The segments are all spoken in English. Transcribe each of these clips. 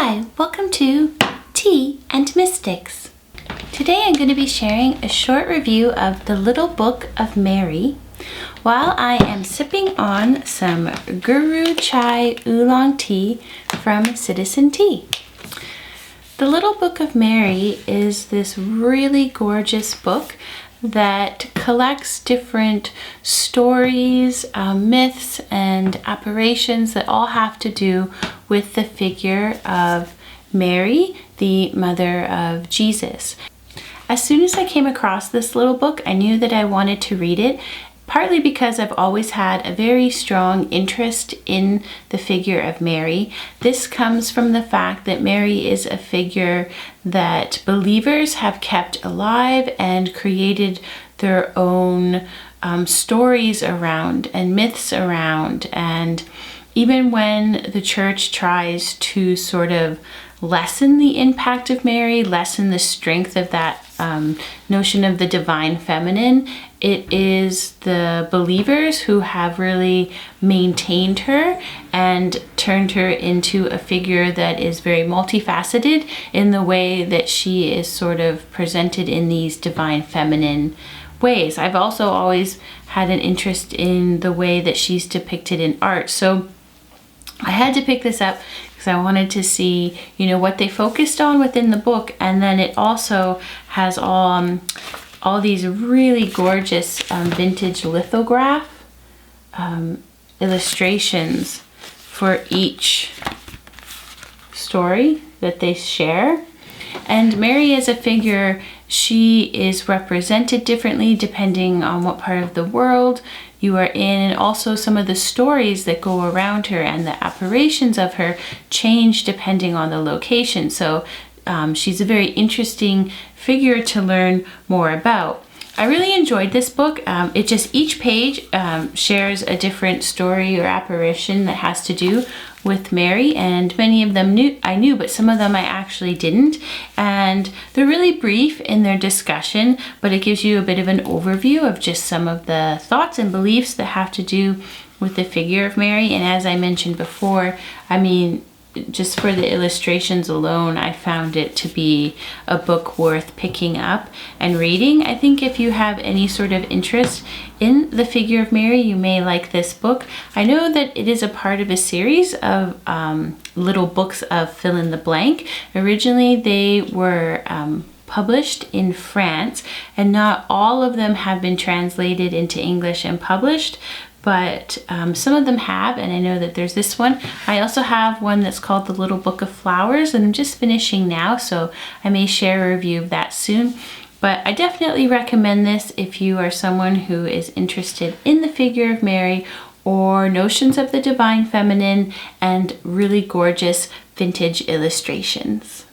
Hi, welcome to Tea and Mystics. Today I'm going to be sharing a short review of The Little Book of Mary while I am sipping on some Guru Chai Oolong tea from Citizen Tea. The Little Book of Mary is this really gorgeous book that collects different stories, myths, and apparitions that all have to do with the figure of Mary, the mother of Jesus. As soon as I came across this little book, I knew that I wanted to read it, partly because I've always had a very strong interest in the figure of Mary. This comes from the fact that Mary is a figure that believers have kept alive and created their own stories around and myths around. And even when the church tries to sort of lessen the impact of Mary, lessen the strength of that notion of the divine feminine, it is the believers who have really maintained her and turned her into a figure that is very multifaceted in the way that she is sort of presented in these divine feminine ways. I've also always had an interest in the way that she's depicted in art. So I had to pick this up because I wanted to see, what they focused on within the book. And then it also has all these really gorgeous vintage lithograph illustrations for each story that they share. And Mary as a figure, she is represented differently depending on what part of the world you are in, and also some of the stories that go around her and the apparitions of her change depending on the location. So she's a very interesting figure to learn more about. I really enjoyed this book. Each page shares a different story or apparition that has to do with Mary, and many of them I knew, but some of them I actually didn't. And they're really brief in their discussion, but it gives you a bit of an overview of just some of the thoughts and beliefs that have to do with the figure of Mary. And as I mentioned before, just for the illustrations alone, I found it to be a book worth picking up and reading. I think if you have any sort of interest in the figure of Mary, you may like this book. I know that it is a part of a series of little books of fill in the blank. Originally, they were published in France, and not all of them have been translated into English and published, but some of them have, and I know that there's this one. I also have one that's called The Little Book of Flowers, and I'm just finishing now, so I may share a review of that soon. But I definitely recommend this if you are someone who is interested in the figure of Mary or notions of the divine feminine and really gorgeous vintage illustrations.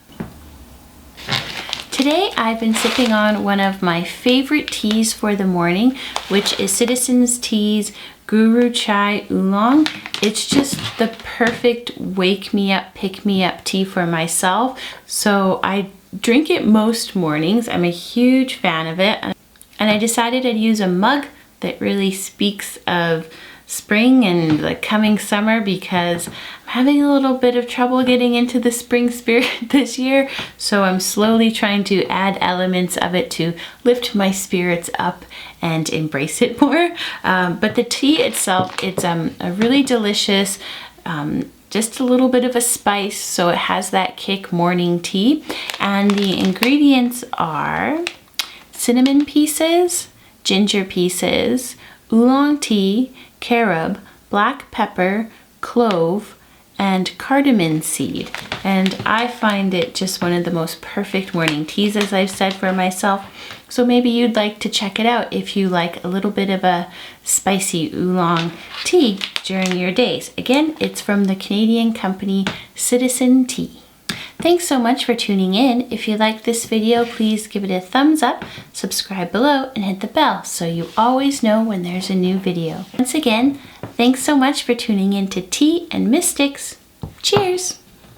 Today I've been sipping on one of my favorite teas for the morning, which is Citizen Tea's Guru Chai Oolong. It's just the perfect wake me up, pick me up tea for myself. So I drink it most mornings. I'm a huge fan of it. And I decided I'd use a mug that really speaks of spring and the coming summer, because I'm having a little bit of trouble getting into the spring spirit this year. So I'm slowly trying to add elements of it to lift my spirits up and embrace it more. But the tea itself, it's a really delicious, just a little bit of a spice, so it has that kick morning tea. And the ingredients are cinnamon pieces, ginger pieces, oolong tea, carob, black pepper, clove, and cardamom seed. And I find it just one of the most perfect morning teas, as I've said for myself. So maybe you'd like to check it out if you like a little bit of a spicy oolong tea during your days. Again, it's from the Canadian company Citizen Tea. Thanks so much for tuning in. If you liked this video, please give it a thumbs up, subscribe below, and hit the bell so you always know when there's a new video. Once again, thanks so much for tuning in to Tea and Mystics. Cheers!